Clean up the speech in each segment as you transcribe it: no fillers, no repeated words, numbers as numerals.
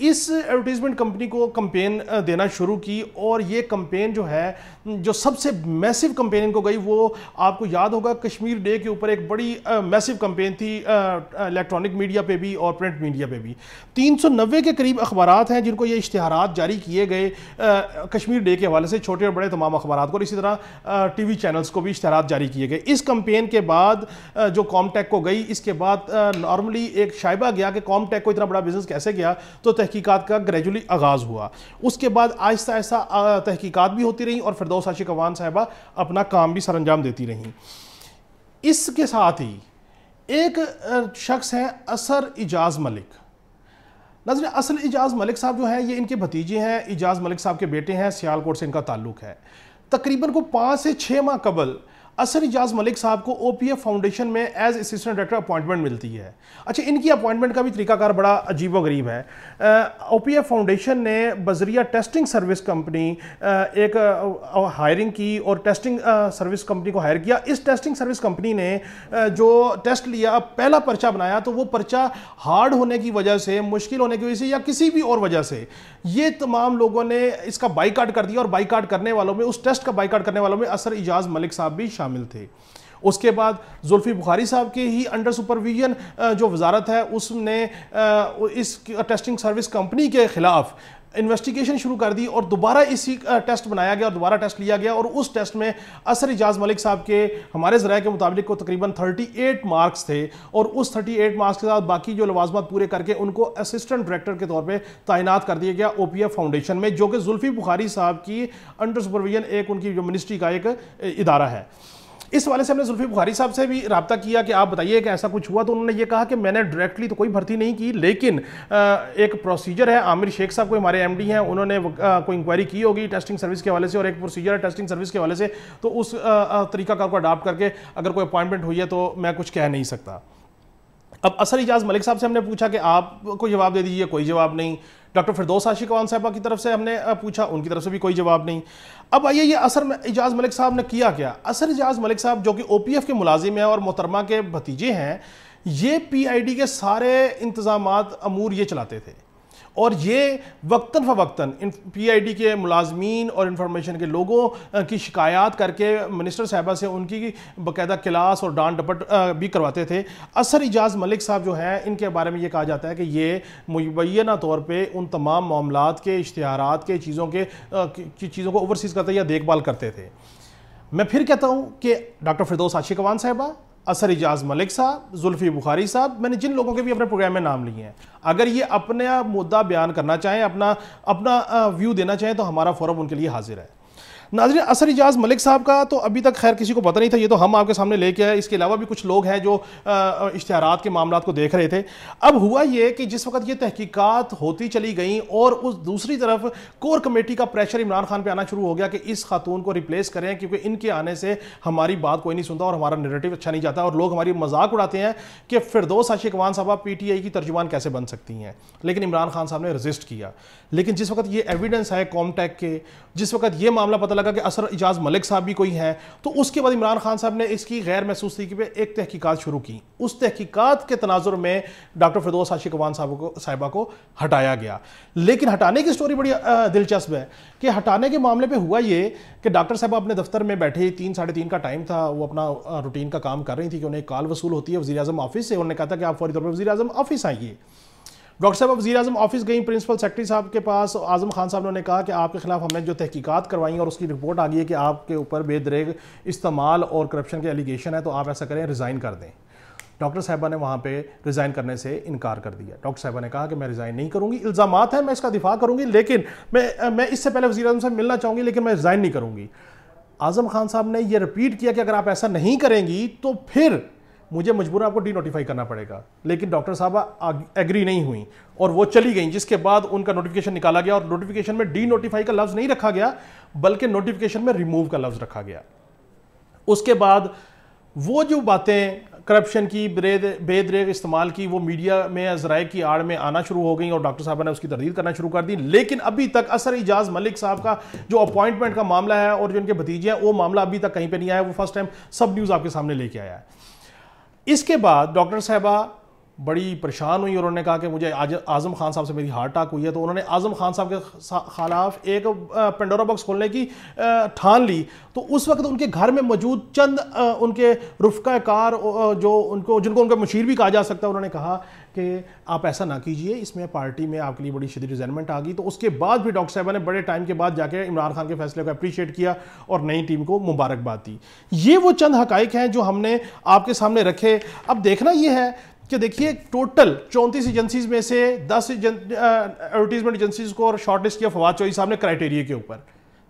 اس advertisement company کو campaign دینا شروع کی، اور یہ کمپین جو ہے جو سب سے میسیو کمپین ان کو گئی، وہ آپ کو یاد ہوگا کشمیر ڈے کے اوپر ایک بڑی میسیو کمپین تھی الیکٹرانک میڈیا پہ بھی اور پرنٹ میڈیا پہ بھی۔ 390 کے قریب اخبارات ہیں جن کو یہ اشتہارات جاری کیے گئے کشمیر ڈے کے حوالے سے، چھوٹے اور بڑے تمام اخبارات کو، اور اسی طرح ٹی وی چینلز کو بھی اشتہارات جاری کیے گئے۔ اس کمپین کے بعد جو کام ٹیک کو گئی، اس کے بعد نارملی ایک شائبہ گیا کہ کام ٹیک کو اتنا بڑا بزنس کیسے گیا، تو تحقیقات کا گریجولی آغاز ہوا۔ اس کے بعد آہستہ آہستہ تحقیقات بھی ہوتی رہیں اور فردوس عاشق اعوان صاحبہ اپنا کام بھی سر انجام دیتی رہیں۔ اس کے ساتھ ہی ایک شخص ہیں اثر اعجاز ملک۔ ناظرین، اصل اعجاز ملک صاحب جو ہیں یہ ان کے بھتیجے ہیں، اعجاز ملک صاحب کے بیٹے ہیں، سیالکوٹ سے ان کا تعلق ہے۔ تقریباً کو 5 سے 6 ماہ قبل اثر اعجاز ملک صاحب کو او پی ایف فاؤنڈیشن میں ایز اسسٹنٹ ڈائریکٹر اپوائنٹمنٹ ملتی ہے۔ اچھا، ان کی اپوائنٹمنٹ کا بھی طریقہ کار بڑا عجیب و غریب ہے۔ او پی ایف فاؤنڈیشن نے بذریعہ ٹیسٹنگ سروس کمپنی ایک ہائرنگ کی اور ٹیسٹنگ سروس کمپنی کو ہائر کیا۔ اس ٹیسٹنگ سروس کمپنی نے جو ٹیسٹ لیا، پہلا پرچہ بنایا، تو وہ پرچہ ہارڈ ہونے کی وجہ سے، مشکل ہونے کی وجہ سے، یا کسی بھی اور وجہ سے یہ تمام لوگوں نے اس کا بائیکاٹ کر دیا، اور بائیکاٹ کرنے والوں میں، اس ٹیسٹ کا بائیکاٹ کرنے والوں میں اثر اعجاز ملک صاحب بھی شامل تھے۔ اس کے بعد زلفی بخاری صاحب کے ہی انڈر سپرویژن جو وزارت ہے، اس نے اس ٹیسٹنگ سروس کمپنی کے خلاف انویسٹیگیشن شروع کر دی، اور دوبارہ اسی ٹیسٹ بنایا گیا اور دوبارہ ٹیسٹ لیا گیا، اور اس ٹیسٹ میں اثر اعجاز ملک صاحب کے ہمارے ذرائع کے مطابق کو تقریباً 38 مارکس تھے، اور اس 38 مارکس کے ساتھ باقی جو لوازمات پورے کر کے ان کو اسسٹنٹ ڈائریکٹر کے طور پہ تعینات کر دیا گیا او پی ایف فاؤنڈیشن میں، جو کہ زلفی بخاری صاحب کی انڈر سپرویژن ایک ان کی جو منسٹری کا ایک ادارہ ہے۔ اس حوالے سے ہم نے زلفی بخاری صاحب سے بھی رابطہ کیا کہ آپ بتائیے کہ ایسا کچھ ہوا، تو انہوں نے یہ کہا کہ میں نے ڈائریکٹلی تو کوئی بھرتی نہیں کی، لیکن ایک پروسیجر ہے، عامر شیخ صاحب کوئی ہمارے ایم ڈی ہیں، انہوں نے کوئی انکوائری کی ہوگی ٹیسٹنگ سروس کے حوالے سے، اور ایک پروسیجر ہے ٹیسٹنگ سروس کے حوالے سے، تو اس طریقہ کار کو اڈاپٹ کر کے اگر کوئی اپوائنٹمنٹ ہوئی ہے تو میں کچھ کہہ نہیں سکتا۔ اب اثر اعجاز ملک صاحب سے ہم نے پوچھا کہ آپ کو جواب دے دیجیے، کوئی جواب نہیں۔ ڈاکٹر فردوس عاشق اعوان صاحبہ کی طرف سے ہم نے پوچھا، ان کی طرف سے بھی کوئی جواب نہیں۔ اب آئیے یہ اثر اعجاز ملک صاحب نے کیا کیا۔ اثر اعجاز ملک صاحب جو کہ او پی ایف کے ملازم ہیں اور محترمہ کے بھتیجے ہیں، یہ پی آئی ڈی کے سارے انتظامات امور یہ چلاتے تھے، اور یہ وقتاً فوقتاً پی آئی ڈی کے ملازمین اور انفارمیشن کے لوگوں کی شکایات کر کے منسٹر صاحبہ سے ان کی باقاعدہ کلاس اور ڈانٹ ڈپٹ بھی کرواتے تھے۔ اثر اعجاز ملک صاحب جو ہیں، ان کے بارے میں یہ کہا جاتا ہے کہ یہ مبینہ طور پہ ان تمام معاملات کے، اشتہارات کے، چیزوں کو اوورسیز کرتے یا دیکھ بھال کرتے تھے۔ میں پھر کہتا ہوں کہ ڈاکٹر فردوس عاشق اعوان صاحبہ، اثر اعجاز ملک صاحب، زلفی بخاری صاحب، میں نے جن لوگوں کے بھی اپنے پروگرام میں نام لیے ہیں، اگر یہ اپنا مدعا بیان کرنا چاہیں، اپنا ویو دینا چاہیں، تو ہمارا فورم ان کے لیے حاضر ہے۔ ناظرین، اثر اعجاز ملک صاحب کا تو ابھی تک خیر کسی کو پتہ نہیں تھا، یہ تو ہم آپ کے سامنے لے کے آئے، اس کے علاوہ بھی کچھ لوگ ہیں جو اشتہارات کے معاملات کو دیکھ رہے تھے۔ اب ہوا یہ کہ جس وقت یہ تحقیقات ہوتی چلی گئیں، اور اس دوسری طرف کور کمیٹی کا پریشر عمران خان پہ آنا شروع ہو گیا کہ اس خاتون کو ریپلیس کریں، کیونکہ ان کے آنے سے ہماری بات کوئی نہیں سنتا اور ہمارا نیریٹو اچھا نہیں جاتا، اور لوگ ہماری مذاق اڑاتے ہیں کہ فردوس عاشق اعوان صاحبہ پی ٹی آئی کی ترجمان کیسے بن سکتی ہیں۔ لیکن عمران خان صاحب نے ریزسٹ کیا۔ لیکن جس وقت یہ ایویڈنس ہے کام ٹیک کے، جس وقت یہ معاملہ پتہ لگا کہ اثر اعجاز ملک صاحب بھی کوئی ہیں، تو اس کے بعد عمران خان صاحب نے اس کی غیر محسوس طریقے پہ ایک تحقیقات شروع کی۔ اس تحقیقات کے تناظر میں ڈاکٹر فردوس عاشق اعوان صاحبہ کو ہٹایا گیا۔ لیکن ہٹانے کی سٹوری بڑی دلچسپ ہے کہ ہٹانے کے معاملے پہ ہوا یہ کہ ڈاکٹر صاحبہ اپنے دفتر میں بیٹھے، 3 ساڑھے 3 کا ٹائم تھا، وہ اپنا روٹین کا کام کر رہی تھی کہ انہیں ایک کال وصول ہوتی ہے وزیر اعظم آفس سے، انہوں نے کہا تھا کہ آپ فوری طور پر وزیر اعظم آفس آئیے۔ ڈاکٹر صاحب وزیر اعظم آفس گئیں پرنسپل سیکرٹری صاحب کے پاس، اعظم خان صاحب نے کہا کہ آپ کے خلاف ہم نے جو تحقیقات کروائیں اور اس کی رپورٹ آ گئی ہے کہ آپ کے اوپر بے دریغ استعمال اور کرپشن کے ایلیگیشن ہے، تو آپ ایسا کریں، ریزائن کر دیں۔ ڈاکٹر صاحبہ نے وہاں پہ ریزائن کرنے سے انکار کر دیا۔ ڈاکٹر صاحبہ نے کہا کہ میں ریزائن نہیں کروں گی، الزامات ہیں، میں اس کا دفاع کروں گی، لیکن میں اس سے پہلے وزیر اعظم سے ملنا چاہوں گی، لیکن میں ریزائن نہیں کروں گی۔ اعظم خان صاحب نے یہ رپیٹ کیا کہ اگر آپ ایسا نہیں کریں گی تو پھر مجھے مجبوراً آپ کو ڈی نوٹیفائی کرنا پڑے گا۔ لیکن ڈاکٹر صاحبہ ایگری نہیں ہوئیں اور وہ چلی گئیں، جس کے بعد ان کا نوٹیفیکیشن نکالا گیا، اور نوٹیفیکیشن میں ڈی نوٹیفائی کا لفظ نہیں رکھا گیا بلکہ نوٹیفیکیشن میں ریموو کا لفظ رکھا گیا۔ اس کے بعد وہ جو باتیں کرپشن کی، بے دریغ استعمال کی، وہ میڈیا میں ذرائع کی آڑ میں آنا شروع ہو گئیں اور ڈاکٹر صاحبہ نے اس کی تردید کرنا شروع کر دی۔ لیکن ابھی تک اثر اعجاز ملک صاحب کا جو اپوائنٹمنٹ کا معاملہ ہے اور جو ان کے بھتیجے ہیں، وہ معاملہ ابھی تک کہیں پہ نہیں آیا۔ وہ فرسٹ ٹائم سب نیوز آپ کے سامنے لے کے آیا ہے۔ اس کے بعد ڈاکٹر صاحبہ بڑی پریشان ہوئی اور انہوں نے کہا کہ مجھے آج اعظم خان صاحب سے میری ہارٹ اٹیک ہوئی ہے. تو انہوں نے اعظم خان صاحب کے خلاف ایک پینڈورا باکس کھولنے کی ٹھان لی. تو اس وقت ان کے گھر میں موجود چند ان کے رفقہ کار جن کو ان کا مشیر بھی کہا جا سکتا ہے, انہوں نے کہا کہ آپ ایسا نہ کیجئے, اس میں پارٹی میں آپ کے لیے بڑی شدید ریزنمنٹ آ گئی. تو اس کے بعد بھی ڈاکٹر صاحبہ نے بڑے ٹائم کے بعد جا کے عمران خان کے فیصلے کو اپریشیٹ کیا اور نئی ٹیم کو مبارکباد دی. یہ وہ چند حقائق ہیں جو ہم نے آپ کے سامنے رکھے. اب دیکھنا یہ ہے کہ دیکھیے ٹوٹل 34 ایجنسیز میں سے 10 ایڈورٹیزمنٹ ایجنسیز کو اور شارٹ لسٹ کیا فواد چوہدری صاحب نے کرائٹیریا کے اوپر.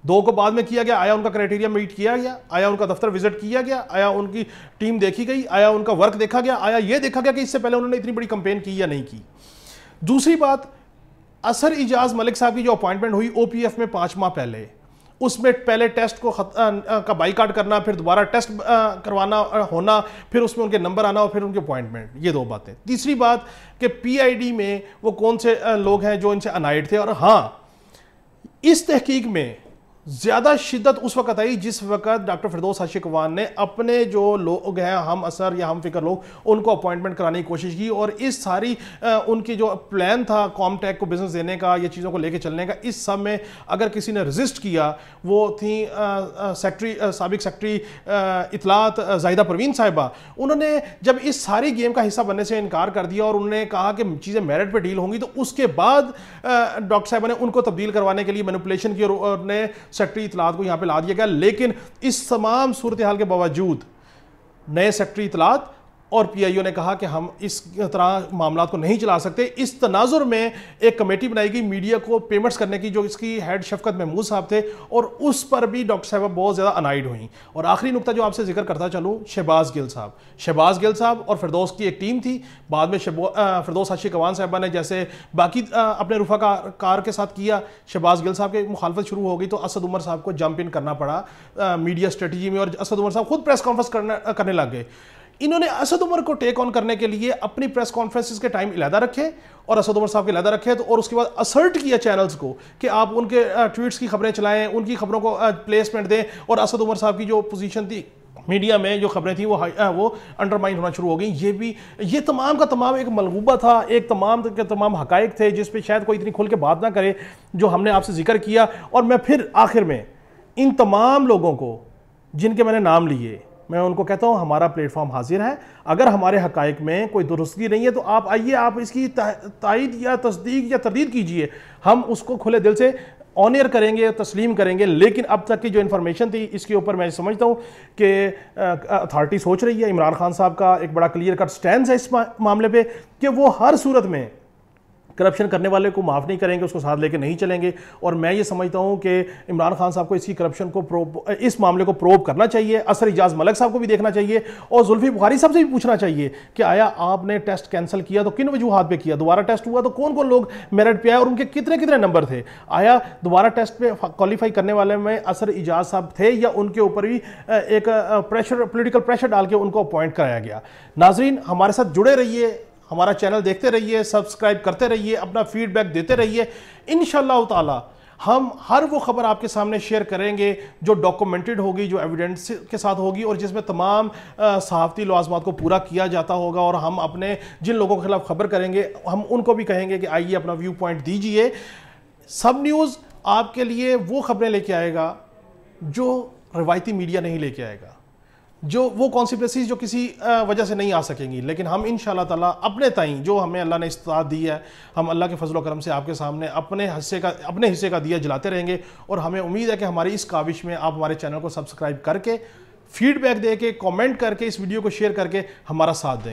2 کو بعد میں کیا گیا, آیا ان کا کرائٹیریا میٹ کیا گیا, آیا ان کا دفتر وزٹ کیا گیا, آیا ان کی ٹیم دیکھی گئی, آیا ان کا ورک دیکھا گیا, آیا یہ دیکھا گیا کہ اس سے پہلے انہوں نے اتنی بڑی کمپین کی یا نہیں کی. دوسری بات, اظہر اجاز ملک صاحب کی جو اپوائنٹمنٹ ہوئی او پی ایف میں 5 ماہ پہلے, اس میں پہلے ٹیسٹ کا بائیکاٹ کرنا, پھر دوبارہ ٹیسٹ کروانا ہونا, پھر اس میں ان کے نمبر آنا اور پھر ان کے اپوائنٹمنٹ, یہ 2 باتیں. تیسری بات کہ پی آئی ڈی میں وہ کون سے لوگ ہیں جو ان سے انائڈ تھے. اور ہاں, اس تحقیق میں زیادہ شدت اس وقت آئی جس وقت ڈاکٹر فردوس حاشقوان نے اپنے جو لوگ ہیں ہم اثر یا ہم فکر لوگ, ان کو اپوائنٹمنٹ کرانے کی کوشش کی. اور اس ساری ان کی جو پلان تھا کام ٹیک کو بزنس دینے کا, یہ چیزوں کو لے کے چلنے کا, اس سب میں اگر کسی نے رزسٹ کیا وہ تھیں سابق سیکٹری اطلاعات زاہدہ پروین صاحبہ. انہوں نے جب اس ساری گیم کا حصہ بننے سے انکار کر دیا اور انہوں نے کہا کہ چیزیں میرٹ پہ ڈیل ہوں گی, تو اس کے بعد ڈاکٹر صاحبہ نے ان کو تبدیل کروانے کے لیے مینپولیشن کی اور نے سیکٹری اطلاعات کو یہاں پہ لا دیا گیا. لیکن اس تمام صورتحال کے باوجود نئے سیکٹری اطلاعات اور پی آئی او نے کہا کہ ہم اس طرح معاملات کو نہیں چلا سکتے. اس تناظر میں ایک کمیٹی بنائی گئی میڈیا کو پیمنٹس کرنے کی, جو اس کی ہیڈ شفقت محمود صاحب تھے, اور اس پر بھی ڈاکٹر صاحبہ بہت زیادہ انائڈ ہوئیں. اور آخری نقطہ جو آپ سے ذکر کرتا چلوں, شہباز گل صاحب اور فردوس کی ایک ٹیم تھی. بعد میں فردوس حاشقوان صاحبہ نے جیسے باقی اپنے رفقا کار کے ساتھ کیا, شہباز گل صاحب کے مخالفت شروع ہو گئی تو اسد عمر صاحب کو جمپ ان کرنا پڑا میڈیا اسٹریٹجی میں, اور اسد عمر صاحب خود پریس کانفرنس کرنے لگ گئے. انہوں نے اسد عمر کو ٹیک آن کرنے کے لیے اپنی پریس کانفرنسز کے ٹائم علیحدہ رکھے اور اسد عمر صاحب کے علیحدہ رکھے, اور اس کے بعد اسرٹ کیا چینلز کو کہ آپ ان کے ٹویٹس کی خبریں چلائیں, ان کی خبروں کو پلیسمنٹ دیں, اور اسد عمر صاحب کی جو پوزیشن تھی میڈیا میں, جو خبریں تھیں وہ انڈرمائن ہونا شروع ہو گئیں. یہ تمام کا تمام ایک ملغوبہ تھا, ایک تمام کے تمام حقائق تھے جس پہ شاید کوئی اتنی کھل کے بات نہ کرے جو ہم نے آپ سے ذکر کیا. اور میں پھر آخر میں ان تمام لوگوں کو جن کے میں نے نام لیے, میں ان کو کہتا ہوں ہمارا پلیٹ فارم حاضر ہے. اگر ہمارے حقائق میں کوئی درستگی نہیں ہے تو آپ آئیے, آپ اس کی تائید یا تصدیق یا تردید کیجئے, ہم اس کو کھلے دل سے آنر کریں گے, تسلیم کریں گے. لیکن اب تک کی جو انفارمیشن تھی اس کے اوپر میں سمجھتا ہوں کہ اتھارٹی سوچ رہی ہے, عمران خان صاحب کا ایک بڑا کلیئر کٹ سٹینس ہے اس معاملے پہ کہ وہ ہر صورت میں کرپشن کرنے والے کو معاف نہیں کریں گے, اس کو ساتھ لے کے نہیں چلیں گے. اور میں یہ سمجھتا ہوں کہ عمران خان صاحب کو اس کی کرپشن کو اس معاملے کو پروب کرنا چاہیے, اظہر اجاز ملک صاحب کو بھی دیکھنا چاہیے, اور زلفی بخاری صاحب سے بھی پوچھنا چاہیے کہ آیا آپ نے ٹیسٹ کینسل کیا تو کن وجوہات پہ کیا, دوبارہ ٹیسٹ ہوا تو کون کون لوگ میرٹ پہ آئے اور ان کے کتنے نمبر تھے, آیا دوبارہ ٹیسٹ پہ کوالیفائی کرنے والے میں اظہر اجاز صاحب تھے یا ان کے اوپر بھی ایک پولیٹیکل پریشر ڈال کے ان کو اپوائنٹ کرایا گیا. ناظرین, ہمارے ساتھ جڑے رہیے, ہمارا چینل دیکھتے رہیے, سبسکرائب کرتے رہیے, اپنا فیڈ بیک دیتے رہیے. انشاءاللہ تعالی ہم ہر وہ خبر آپ کے سامنے شیئر کریں گے جو ڈاکومنٹڈ ہوگی, جو ایویڈنس کے ساتھ ہوگی, اور جس میں تمام صحافتی لوازمات کو پورا کیا جاتا ہوگا. اور ہم اپنے جن لوگوں کے خلاف خبر کریں گے ہم ان کو بھی کہیں گے کہ آئیے اپنا ویو پوائنٹ دیجئے. سب نیوز آپ کے لیے وہ خبریں لے کے آئے گا جو روایتی میڈیا نہیں لے کے آئے گا, جو وہ کانسپریسیز جو کسی وجہ سے نہیں آ سکیں گی. لیکن ہم انشاءاللہ تعالیٰ اپنے تائیں جو ہمیں اللہ نے استطاعت دی ہے, ہم اللہ کے فضل و کرم سے آپ کے سامنے اپنے حصے کا دیا جلاتے رہیں گے. اور ہمیں امید ہے کہ ہماری اس کاوش میں آپ ہمارے چینل کو سبسکرائب کر کے, فیڈ بیک دے کے, کامنٹ کر کے, اس ویڈیو کو شیئر کر کے ہمارا ساتھ دیں گے.